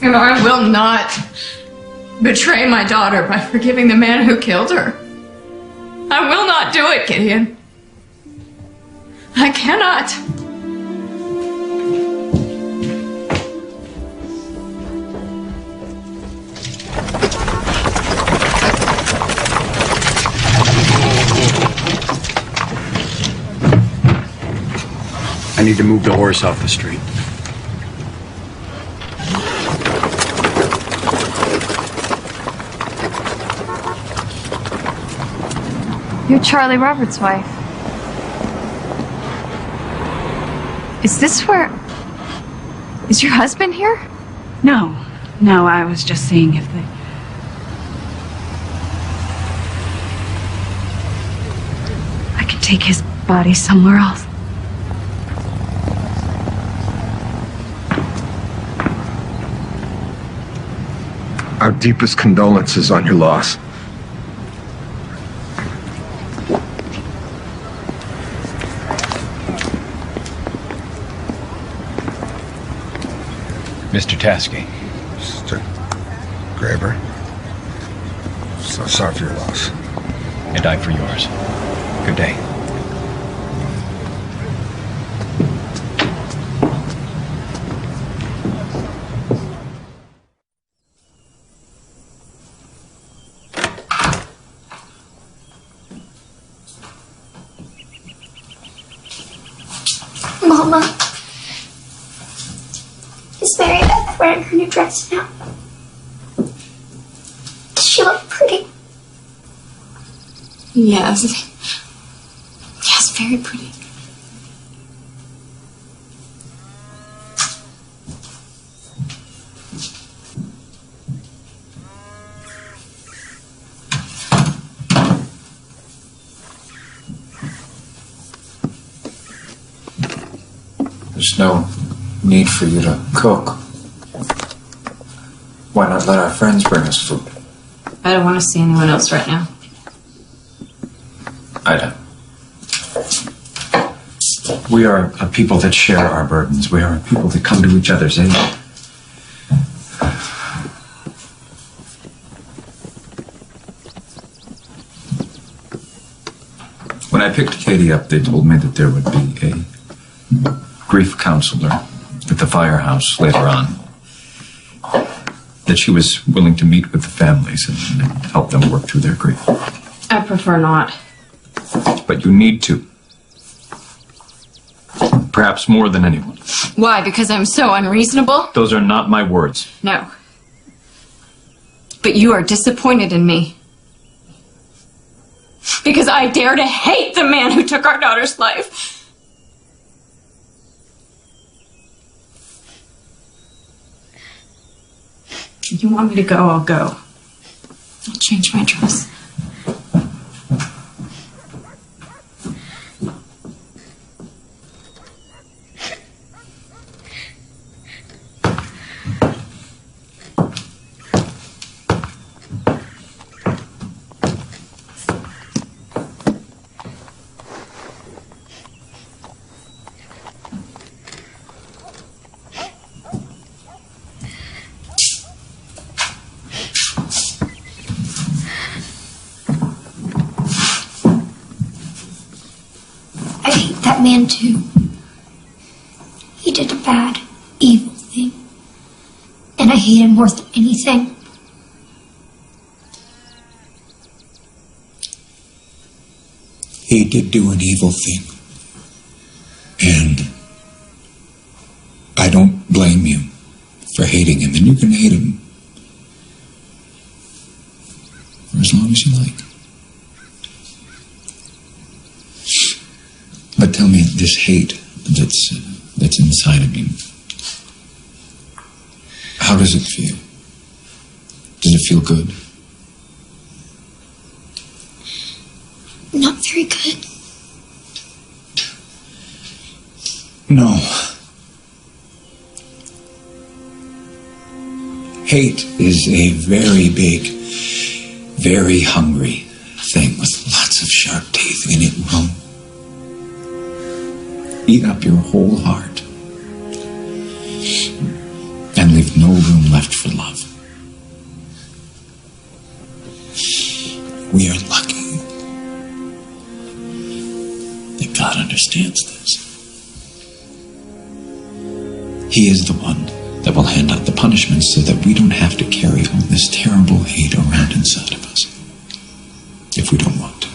And I will not betray my daughter by forgiving the man who killed her. I will not do it, Gideon. I cannot. I need to move the horse off the street. You're Charlie Roberts' wife. Is this where... Is your husband here? No, I was just seeing if they... I could take his body somewhere else. Our deepest condolences on your loss. Mr. Taskey. Mr. Graber. So sorry for your loss. And I for yours. Good day. Mama, is Mary Beth wearing her new dress now? Does she look pretty? Yes. Yes, very pretty. There's no need for you to cook. Why not let our friends bring us food? I don't want to see anyone else right now. Ida. We are a people that share our burdens. We are a people that come to each other's aid. When I picked Katie up, they told me that there would be a grief counselor at the firehouse later on. That she was willing to meet with the families and help them work through their grief. I prefer not. But you need to. Perhaps more than anyone. Why? Because I'm so unreasonable? Those are not my words. No. But you are disappointed in me. Because I dare to hate the man who took our daughter's life. If you want me to go, I'll go. I'll change my dress. I hate that man too. He did a bad, evil thing. And I hate him more than anything. He did do an evil thing. And I don't blame you for hating him. And you can hate him for as long as you like. But tell me, this hate that's inside of you, how does it feel? Does it feel good? Not very good. No. Hate is a very big, very hungry thing with lots of sharp teeth, and it will eat up your whole heart and leave no room left for love. We are lucky that God understands this. He is the one that will hand out the punishments so that we don't have to carry all this terrible hate around inside of us. If we don't want to.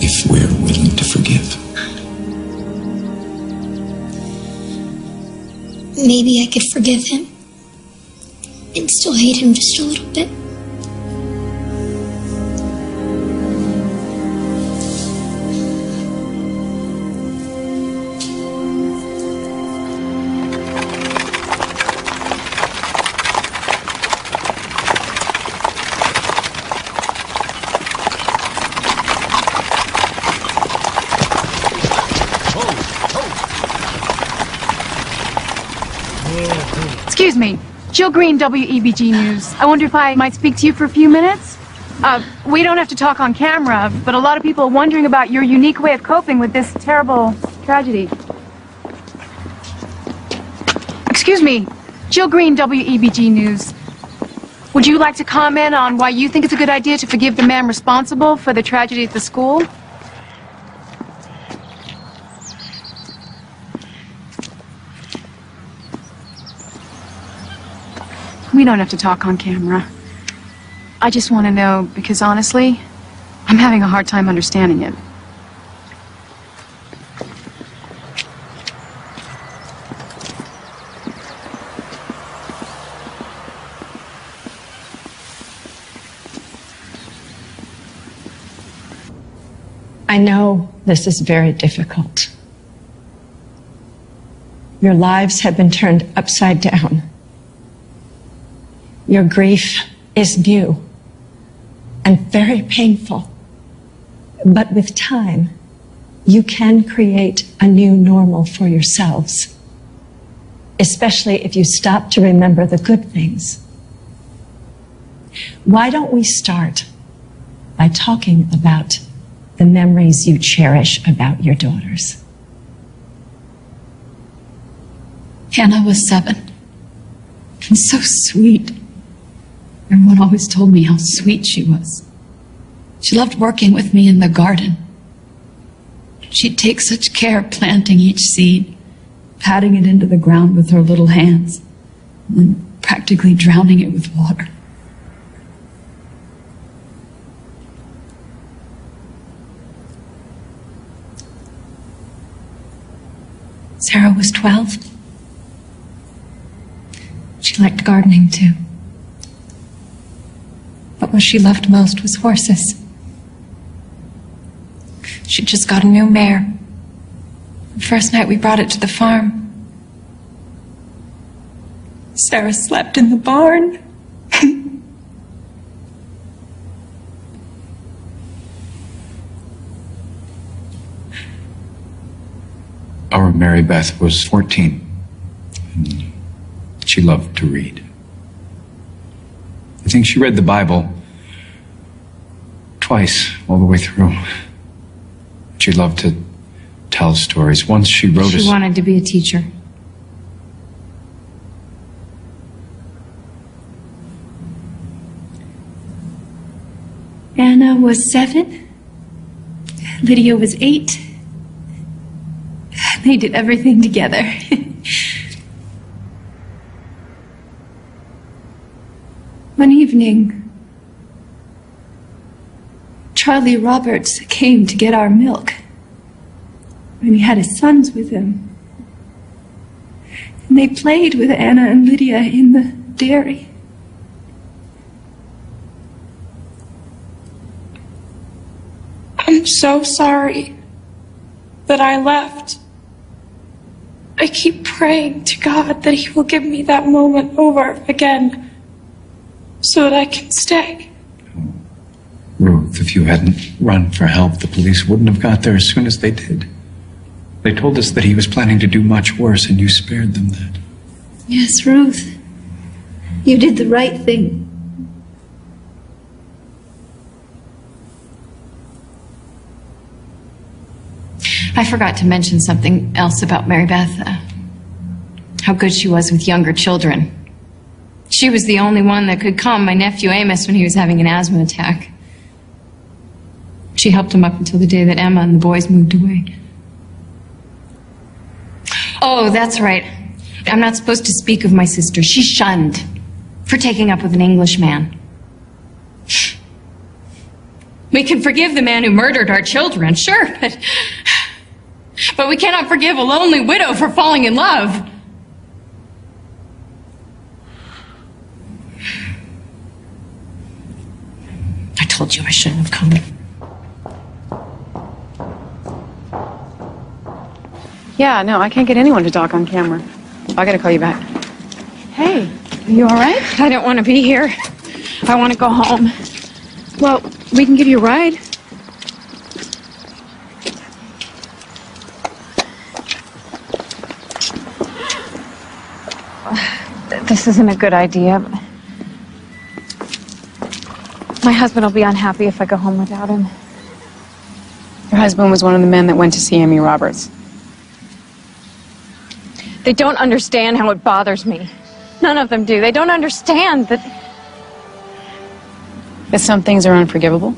If we're willing to forgive. Maybe I could forgive him and still hate him just a little bit. Excuse me, Jill Green, WEBG News. I wonder if I might speak to you for a few minutes? We don't have to talk on camera, but a lot of people are wondering about your unique way of coping with this terrible tragedy. Excuse me, Jill Green, WEBG News. Would you like to comment on why you think it's a good idea to forgive the man responsible for the tragedy at the school? We don't have to talk on camera. I just want to know because honestly, I'm having a hard time understanding it. I know this is very difficult. Your lives have been turned upside down. Your grief is new and very painful. But with time, you can create a new normal for yourselves, especially if you stop to remember the good things. Why don't we start by talking about the memories you cherish about your daughters? Hannah was 7 and so sweet. Everyone always told me how sweet she was. She loved working with me in the garden. She'd take such care planting each seed, patting it into the ground with her little hands, and then practically drowning it with water. Sarah was 12. She liked gardening too. But what she loved most was horses. She just got a new mare. The first night we brought it to the farm, Sarah slept in the barn. Our Mary Beth was 14. And she loved to read. I think she read the Bible twice, all the way through. She loved to tell stories. Once she wrote She wanted to be a teacher. Anna was 7. Lydia was 8. They did everything together. One evening, Charlie Roberts came to get our milk, and he had his sons with him. And they played with Anna and Lydia in the dairy. I'm so sorry that I left. I keep praying to God that He will give me that moment over again so that I can stay. Ruth, if you hadn't run for help, the police wouldn't have got there as soon as they did. They told us that he was planning to do much worse, and you spared them that. Yes, Ruth. You did the right thing. I forgot to mention something else about Mary Beth. how good she was with younger children. She was the only one that could calm my nephew Amos when he was having an asthma attack. She helped him up until the day that Emma and the boys moved away. Oh, that's right. I'm not supposed to speak of my sister. She's shunned for taking up with an Englishman. We can forgive the man who murdered our children, sure, but we cannot forgive a lonely widow for falling in love. I told you I shouldn't have come. Yeah, no, I can't get anyone to talk on camera. I gotta call you back. Hey, are you all right? I don't want to be here. I want to go home. Well, we can give you a ride. This isn't a good idea. My husband will be unhappy if I go home without him. Your husband was one of the men that went to see Amy Roberts. They don't understand how it bothers me. None of them do. They don't understand that some things are unforgivable.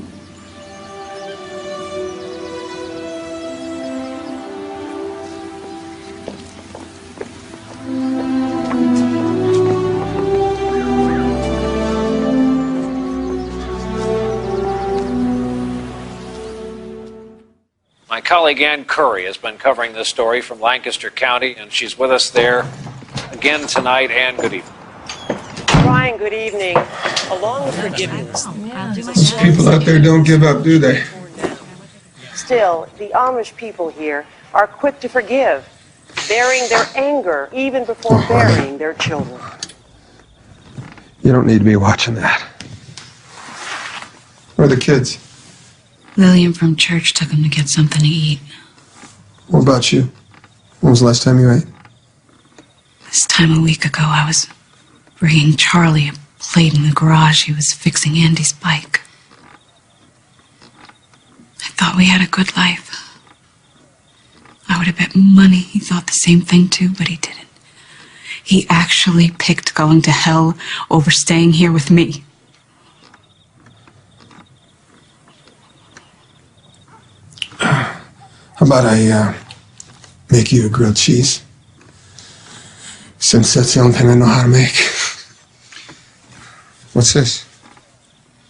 My colleague Ann Curry has been covering this story from Lancaster County, and she's with us there again tonight. Ann, good evening. Brian, good evening. Along with forgiveness, People out there don't give up, do they? still, the Amish people here are quick to forgive, bearing their anger even before burying their children. You don't need to be watching that. Where are the kids? Lillian from church took him to get something to eat. What about you? When was the last time you ate? This time a week ago, I was bringing Charlie a plate in the garage. He was fixing Andy's bike. I thought we had a good life. I would have bet money he thought the same thing too, but he didn't. He actually picked going to hell over staying here with me. How about I make you a grilled cheese? Since that's the only thing I know how to make. What's this?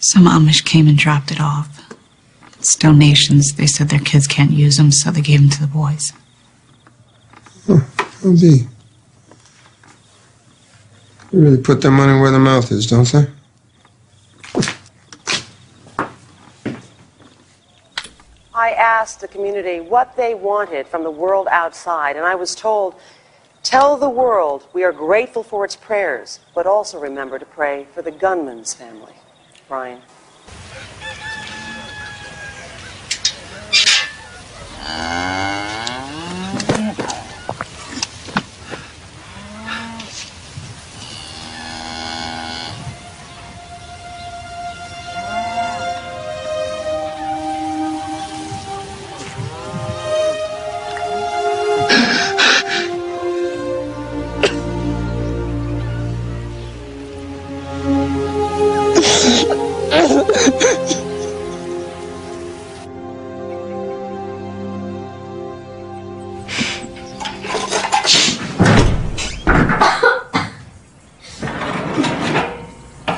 Some Amish came and dropped it off. It's donations. They said their kids can't use them, so they gave them to the boys. I'll be. They really put their money where their mouth is, don't they? I asked the community what they wanted from the world outside, and I was told, tell the world we are grateful for its prayers, but also remember to pray for the gunman's family. Brian.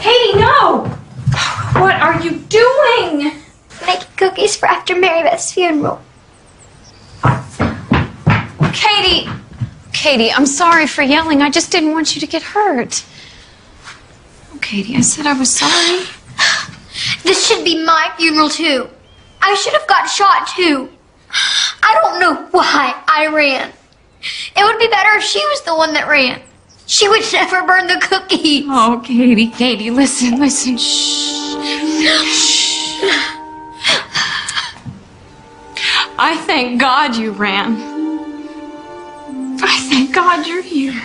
Katie, no! What are you doing? Making cookies for after Mary Beth's funeral. Katie, I'm sorry for yelling. I just didn't want you to get hurt. Oh, Katie, I said I was sorry. This should be my funeral, too. I should have got shot, too. I don't know why I ran. It would be better if she was the one that ran. She would never burn the cookies. Oh, Katie, listen. Shh. I thank God you ran. I thank God you're here.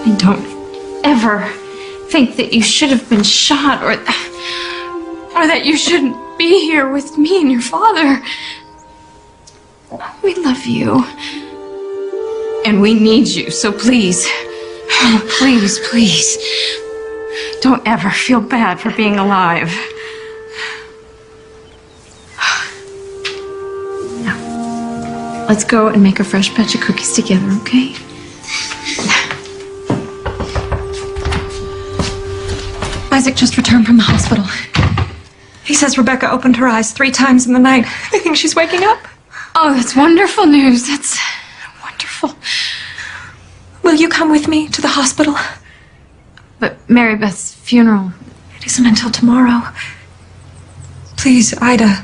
And don't ever think that you should have been shot or that you shouldn't be here with me and your father. We love you. And we need you, so please, please, please, don't ever feel bad for being alive. Now, let's go and make a fresh batch of cookies together, okay? Isaac just returned from the hospital. He says Rebecca opened her eyes 3 times in the night. I think she's waking up. Oh, that's wonderful news. That's wonderful. Will you come with me to the hospital? But Mary Beth's funeral... It isn't until tomorrow. Please, Ida.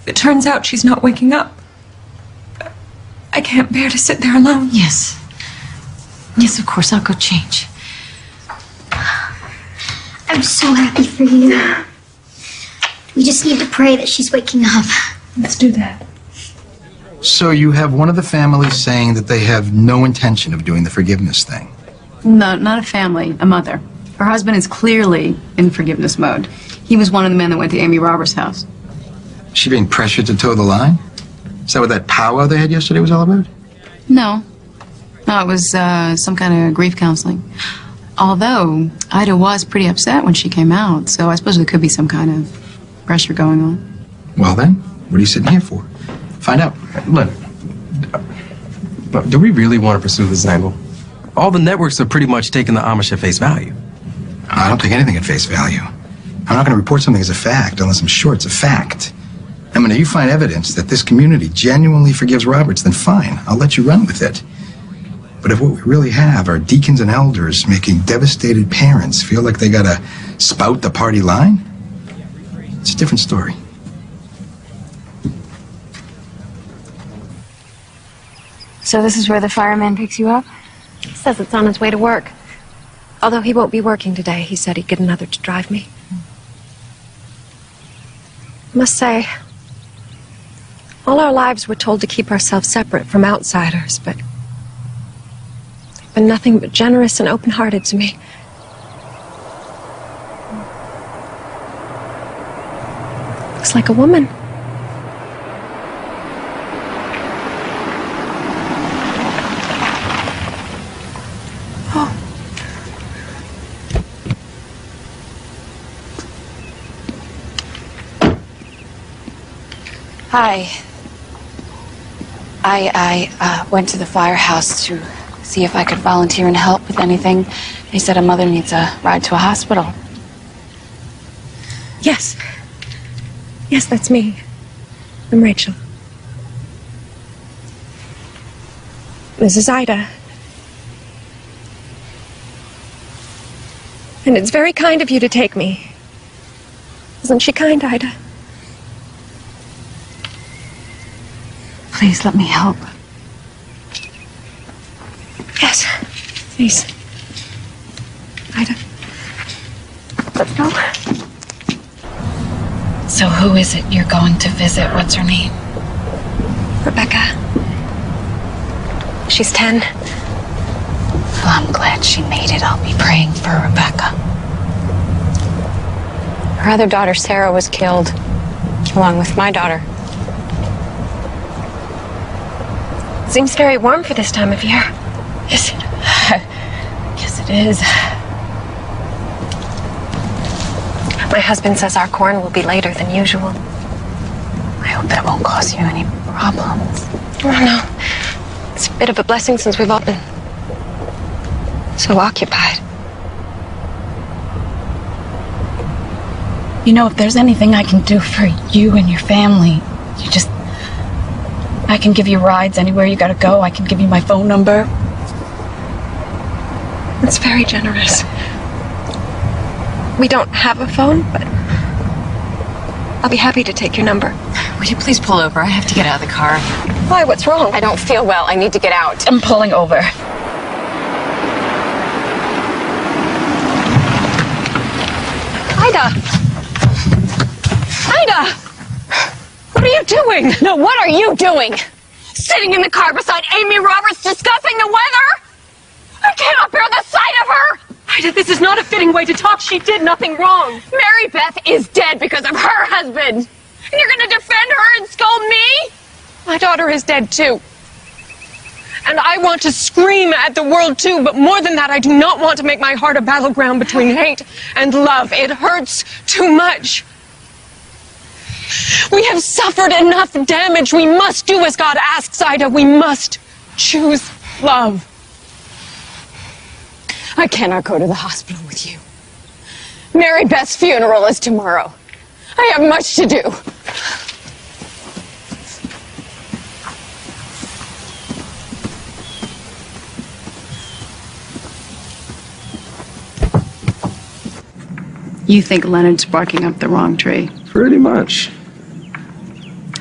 If it turns out she's not waking up, I can't bear to sit there alone. Yes. Yes, of course. I'll go change. I'm so happy for you. We just need to pray that she's waking up. Let's do that. So you have one of the families saying that they have no intention of doing the forgiveness thing. No, not a family, a mother. Her husband is clearly in forgiveness mode. He was one of the men that went to Amy Roberts' house. Is she being pressured to toe the line? Is that what that powwow they had yesterday was all about? No. No, it was some kind of grief counseling. Although, Ida was pretty upset when she came out, so I suppose there could be some kind of pressure going on. Well then, what are you sitting here for? Find out. Look, do we really want to pursue this angle? All the networks are pretty much taking the Amish at face value. I don't take anything at face value. I'm not going to report something as a fact unless I'm sure it's a fact. I mean, if you find evidence that this community genuinely forgives Roberts, then fine, I'll let you run with it. But if what we really have are deacons and elders making devastated parents feel like they gotta spout the party line, it's a different story. So this is where the fireman picks you up? He says it's on his way to work. Although he won't be working today, he said he'd get another to drive me. I must say, all our lives we're told to keep ourselves separate from outsiders, but they've been nothing but generous and open-hearted to me. Looks like a woman. Hi. I went to the firehouse to see if I could volunteer and help with anything. They said a mother needs a ride to a hospital. Yes. Yes, that's me. I'm Rachel. This is Ida. And it's very kind of you to take me. Isn't she kind, Ida? Please let me help. Yes, please. Ida. Let's go. So who is it you're going to visit? What's her name? Rebecca. She's 10. Well, I'm glad she made it. I'll be praying for Rebecca. Her other daughter, Sarah, was killed, along with my daughter. Seems very warm for this time of year. Is it? Yes, it is. My husband says our corn will be later than usual. I hope that won't cause you any problems. Oh, no. It's a bit of a blessing since we've all been so occupied. You know, if there's anything I can do for you and your family, I can give you rides anywhere you gotta go. I can give you my phone number. That's very generous. We don't have a phone, but I'll be happy to take your number. Will you please pull over? I have to get out of the car. Why? What's wrong? I don't feel well. I need to get out. I'm pulling over. Ida! Ida! What are you doing? No, what are you doing? Sitting in the car beside Amy Roberts discussing the weather? I cannot bear the sight of her! Ida, this is not a fitting way to talk. She did nothing wrong. Mary Beth is dead because of her husband. And you're gonna defend her and scold me? My daughter is dead, too. And I want to scream at the world too, but more than that, I do not want to make my heart a battleground between hate and love. It hurts too much. We have suffered enough damage. We must do as God asks, Ida. We must choose love. I cannot go to the hospital with you. Mary Beth's funeral is tomorrow. I have much to do. You think Leonard's barking up the wrong tree? Pretty much.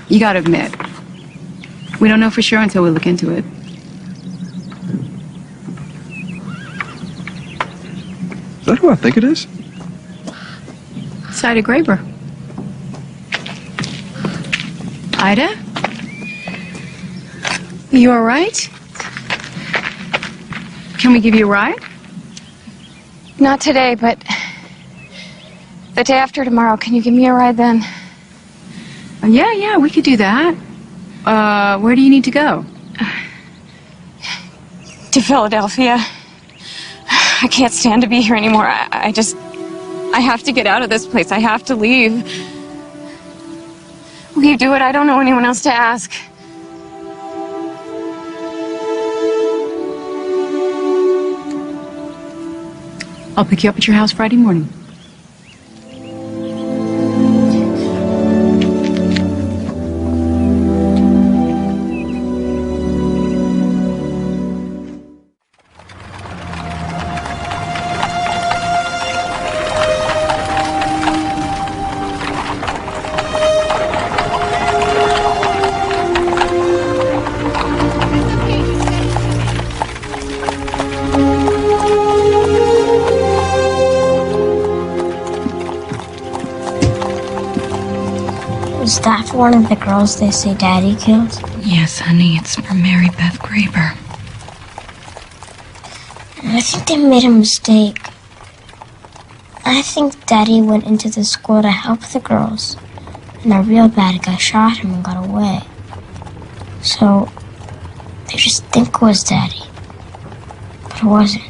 You gotta admit, we don't know for sure until we look into it. Is that who I think it is? It's Ida Graber. Ida? You all right? Can we give you a ride? Not today, but the day after tomorrow. Can you give me a ride then? Yeah, we could do that. Where do you need to go? To Philadelphia. I can't stand to be here anymore. I have to get out of this place. I have to leave. Will you do it? I don't know anyone else to ask. I'll pick you up at your house Friday morning. Is that for one of the girls they say Daddy killed? Yes, honey, it's for Mary Beth Graber. I think they made a mistake. I think Daddy went into the school to help the girls, and the real bad guy shot him and got away. So, they just think it was Daddy. But it wasn't.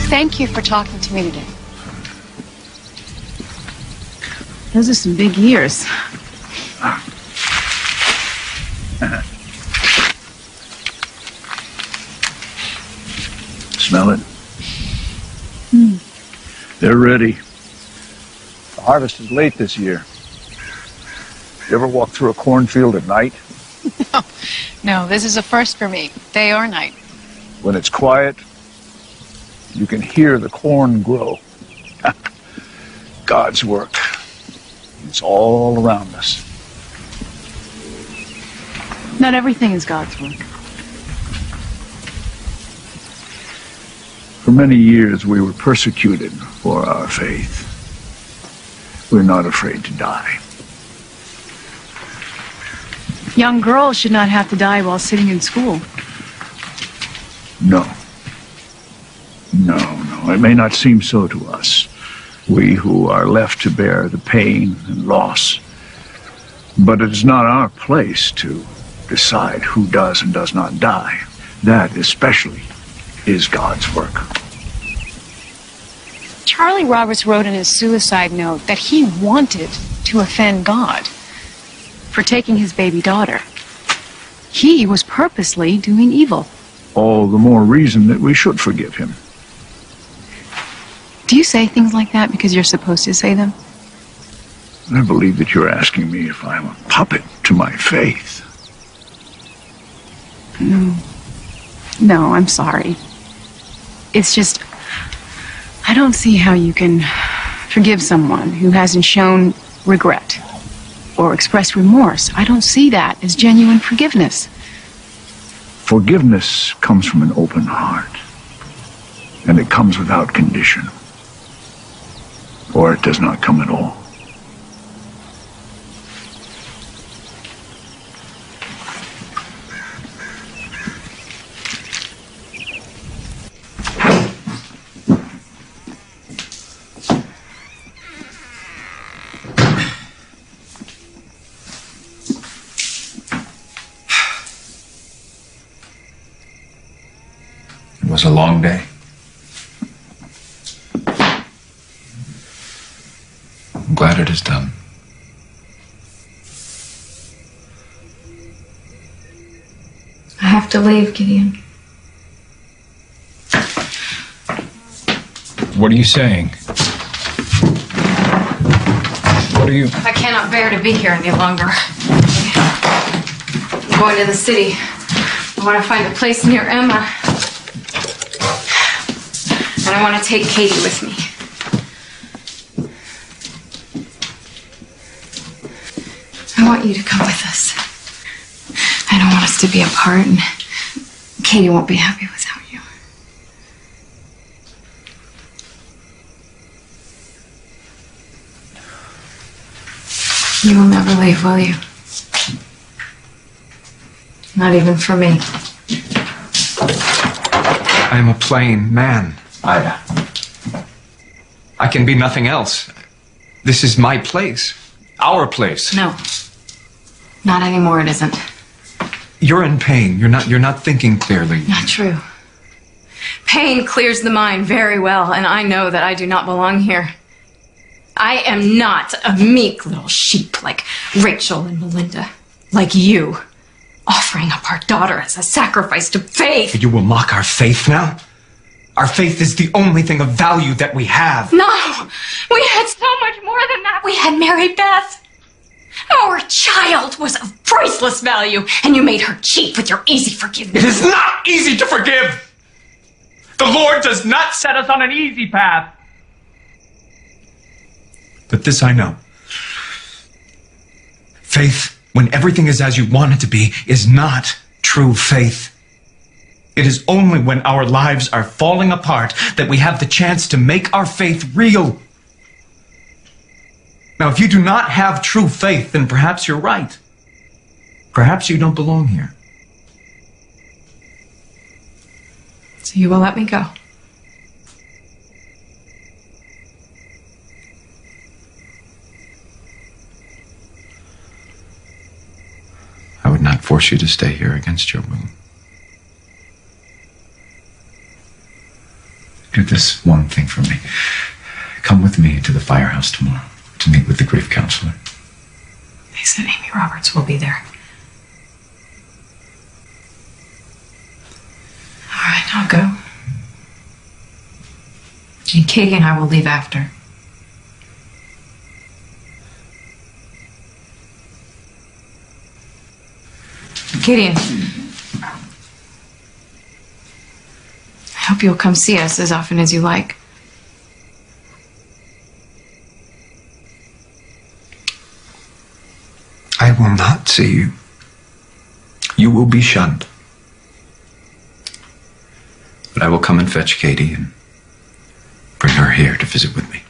Thank you for talking to me today. Those are some big ears. Smell it? They're ready. The harvest is late this year. You ever walk through a cornfield at night? No, this is a first for me, day or night. When it's quiet, you can hear the corn grow. God's work. It's all around us. Not everything is God's work. For many years, we were persecuted for our faith. We're not afraid to die. Young girls should not have to die while sitting in school. No. It may not seem so to us, we who are left to bear the pain and loss. But it is not our place to decide who does and does not die. That especially is God's work. Charlie Roberts wrote in his suicide note that he wanted to offend God for taking his baby daughter. He was purposely doing evil. All the more reason that we should forgive him. Do you say things like that because you're supposed to say them? I believe that you're asking me if I'm a puppet to my faith. No. No, I'm sorry. It's just, I don't see how you can forgive someone who hasn't shown regret or expressed remorse. I don't see that as genuine forgiveness. Forgiveness comes from an open heart, and it comes without condition, or it does not come at all. It was a long day. I'm glad it is done. I have to leave, Gideon. What are you saying? What are you... I cannot bear to be here any longer. I'm going to the city. I want to find a place near Emma. And I want to take Katie with me. I want you to come with us. I don't want us to be apart, and Katie won't be happy without you. You will never leave, will you? Not even for me. I am a plain man, Ida. I can be nothing else. This is my place. Our place. No. Not anymore, it isn't. You're in pain. You're not thinking clearly. Not true. Pain clears the mind very well, and I know that I do not belong here. I am not a meek little sheep like Rachel and Melinda, like you, offering up our daughter as a sacrifice to faith. You will mock our faith now? Our faith is the only thing of value that we have. No! We had so much more than that. We had Mary Beth. Our child was of priceless value, and you made her cheap with your easy forgiveness. It is not easy to forgive! The Lord does not set us on an easy path. But this I know. Faith, when everything is as you want it to be, is not true faith. It is only when our lives are falling apart that we have the chance to make our faith real. Now, if you do not have true faith, then perhaps you're right. Perhaps you don't belong here. So you will let me go? I would not force you to stay here against your will. Do this one thing for me. Come with me to the firehouse tomorrow to meet with the grief counselor. They said Amy Roberts will be there. All right, I'll go. And Katie and I will leave after. Katie, I hope you'll come see us as often as you like. I will not see you. You will be shunned. But I will come and fetch Katie and bring her here to visit with me.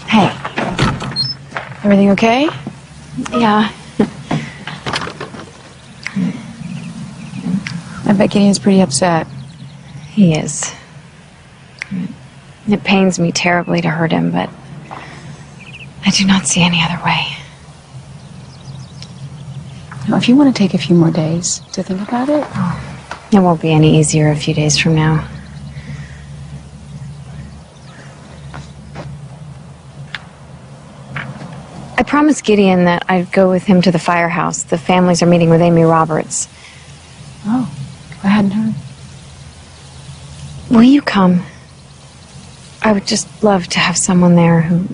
Hey. Everything okay? Yeah. I bet Gideon's pretty upset. He is. It pains me terribly to hurt him, but I do not see any other way. Now, if you want to take a few more days to think about it... It won't be any easier a few days from now. I promised Gideon that I'd go with him to the firehouse. The families are meeting with Amy Roberts. Oh, I hadn't heard. Will you come? I would just love to have someone there who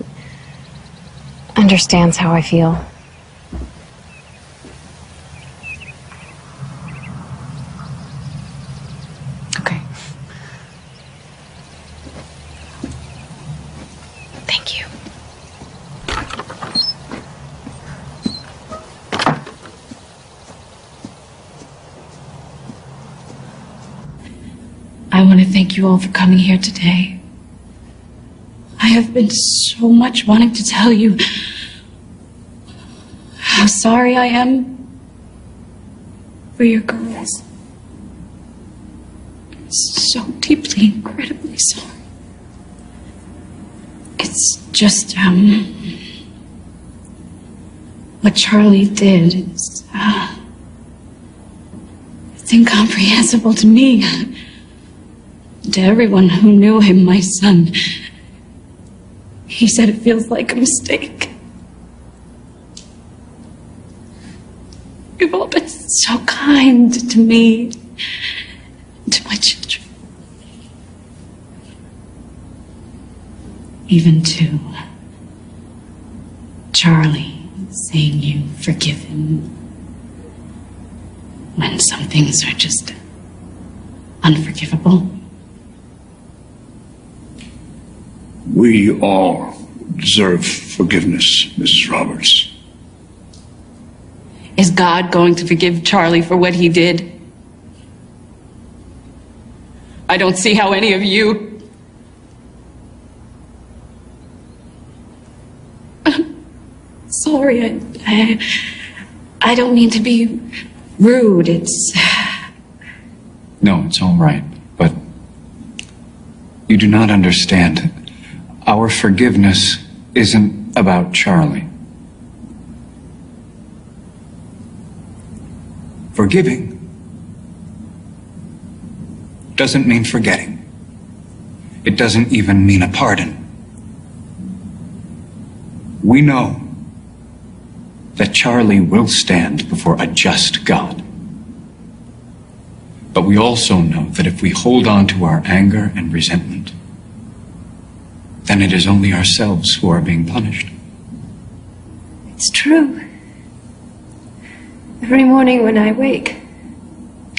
understands how I feel. Okay. Thank you. I want to thank you all for coming here today. I have been so much wanting to tell you how sorry I am for your girls. So deeply, incredibly sorry. It's just, what Charlie did is, it's incomprehensible to me. To everyone who knew him, my son. He said it feels like a mistake. You've all been so kind to me, to my children. Even to Charlie, saying you forgive him when some things are just unforgivable. We all deserve forgiveness, Mrs. Roberts. Is God going to forgive Charlie for what he did? I don't see how any of you... Sorry, I don't mean to be rude. It's... No, it's all right, but you do not understand. Our forgiveness isn't about Charlie. Forgiving doesn't mean forgetting. It doesn't even mean a pardon. We know that Charlie will stand before a just God. But we also know that if we hold on to our anger and resentment, then it is only ourselves who are being punished. It's true. Every morning when I wake,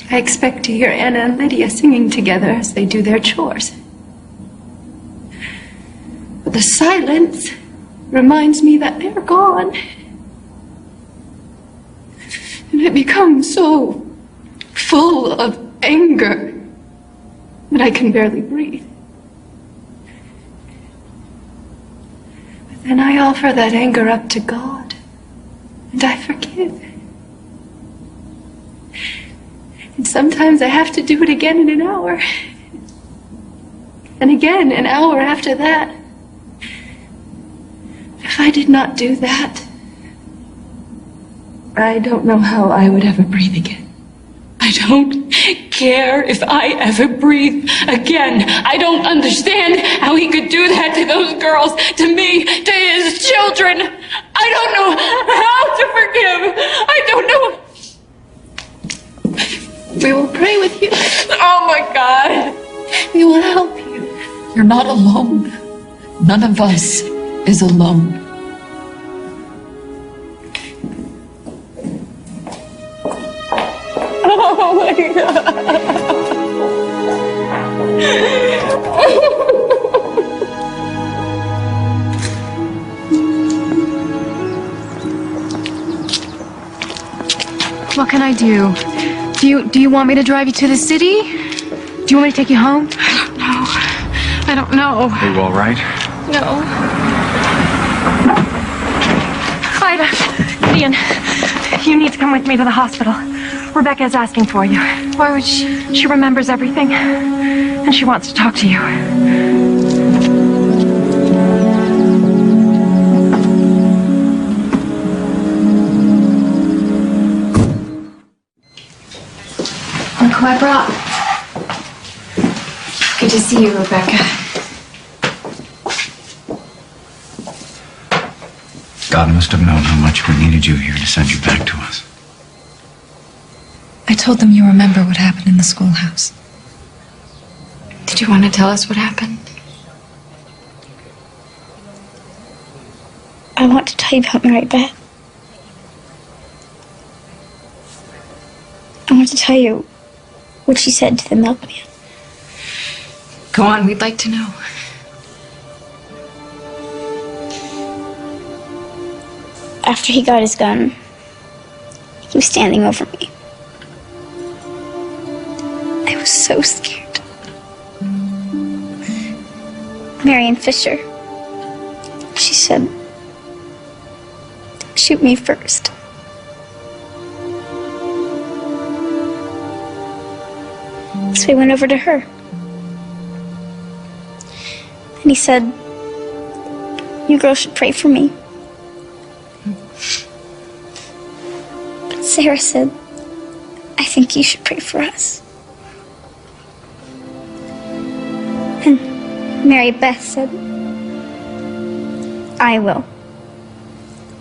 I expect to hear Anna and Lydia singing together as they do their chores. But the silence reminds me that they're gone. And I become so full of anger that I can barely breathe. But then I offer that anger up to God, and I forgive. And sometimes I have to do it again in an hour. And again an hour after that. If I did not do that, I don't know how I would ever breathe again. I don't care if I ever breathe again. I don't understand how he could do that to those girls, to me, to his children. I don't know how to forgive. I don't know. We will pray with you. Oh my God. We will help you. You're not alone. None of us is alone. Oh my God. What can I do? Do you want me to drive you to the city? Do you want me to take you home? I don't know. Are you all right? No. Ida, Ian, you need to come with me to the hospital. Rebecca's asking for you. Why would she? She remembers everything, and she wants to talk to you. who I brought. Good to see you, Rebecca. God must have known how much we needed you here to send you back to us. I told them you remember what happened in the schoolhouse. Did you want to tell us what happened? I want to tell you about Mary Beth. I want to tell you what she said to the milkman. Go on, we'd like to know. After he got his gun, he was standing over me. I was so scared. Marion Fisher, she said, shoot me first. So we went over to her. And he said, you girls should pray for me. But Sarah said, I think you should pray for us. And Mary Beth said, I will.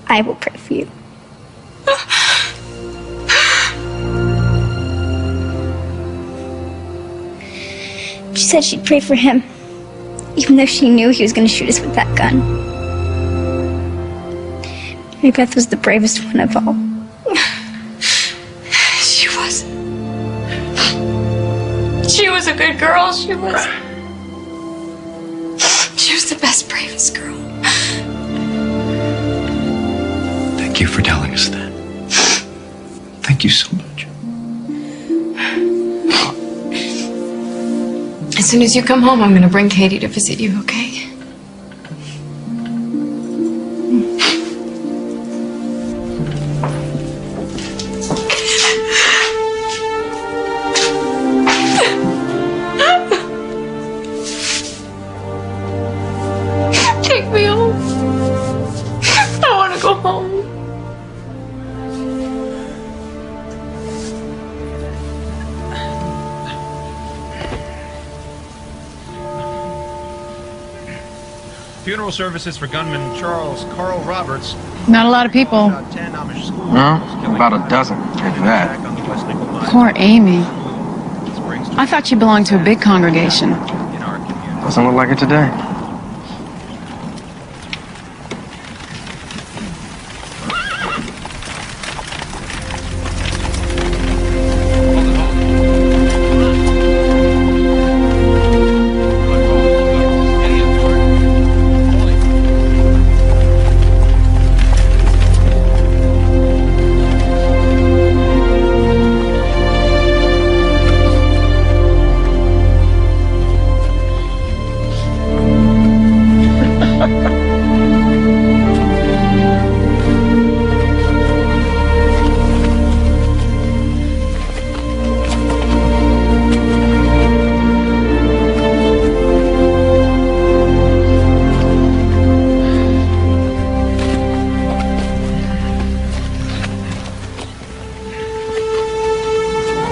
I will pray for you. She said she'd pray for him, even though she knew he was going to shoot us with that gun. Mary Beth was the bravest one of all. She was. She was a good girl. She was the best, bravest girl. Thank you for telling us that. Thank you so much. As soon as you come home, I'm going to bring Katie to visit you, okay? Take me home. I want to go home. Funeral services for gunman Charles Carl Roberts. Not a lot of people. No, about a dozen. Maybe that. Poor Amy. I thought she belonged to a big congregation. Doesn't look like it today.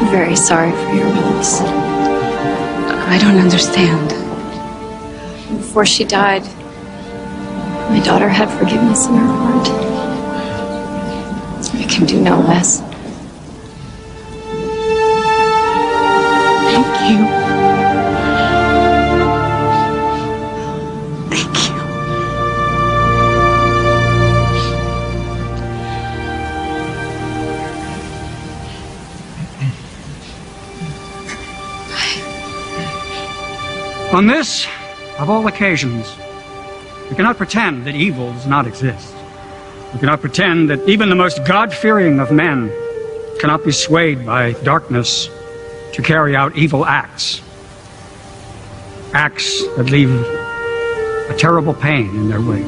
I'm very sorry for your loss. I don't understand. Before she died, my daughter had forgiveness in her heart. I can do no less. Thank you. Thank you. On this, of all occasions, we cannot pretend that evil does not exist. We cannot pretend that even the most God-fearing of men cannot be swayed by darkness to carry out evil acts. Acts that leave a terrible pain in their wake.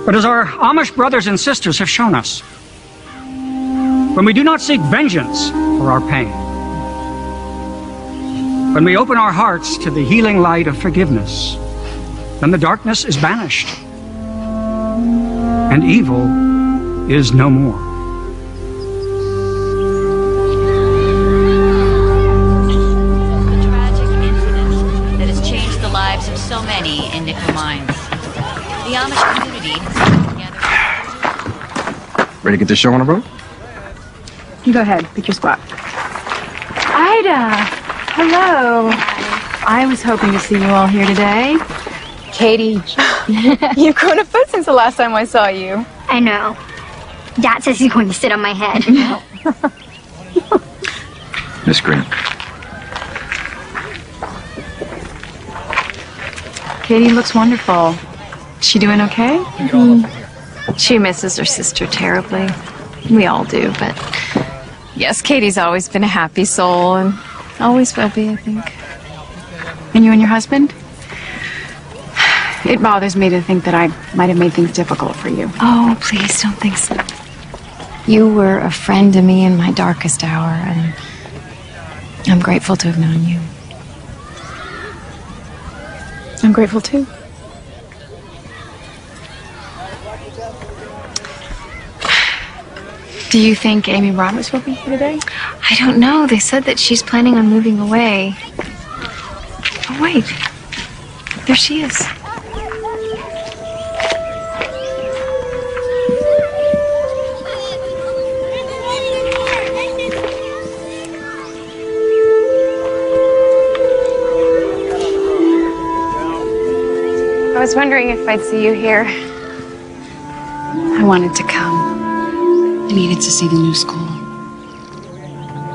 But as our Amish brothers and sisters have shown us, when we do not seek vengeance for our pain, when we open our hearts to the healing light of forgiveness, then the darkness is banished, and evil is no more. so many in nickel mines. The Amish community has come together. Ready to get this show on the road? You go ahead. Pick your spot. Ida! Hello. I was hoping to see you all here today. Katie, you've grown a foot since the last time I saw you. I know. Dad says he's going to sit on my head. Miss Green. Katie looks wonderful. She doing okay? She misses her sister terribly. We all do, but yes, Katie's always been a happy soul and always will be, I think. And you and your husband? It bothers me to think that I might have made things difficult for you. Oh, please don't think so. You were a friend to me in my darkest hour, and I'm grateful to have known you. I'm grateful too. Do you think Amy Roberts will be here today? I don't know. They said that she's planning on moving away. Oh, wait. There she is. I was wondering if I'd see you here. I wanted to come. I needed to see the new school.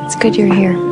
It's good you're here.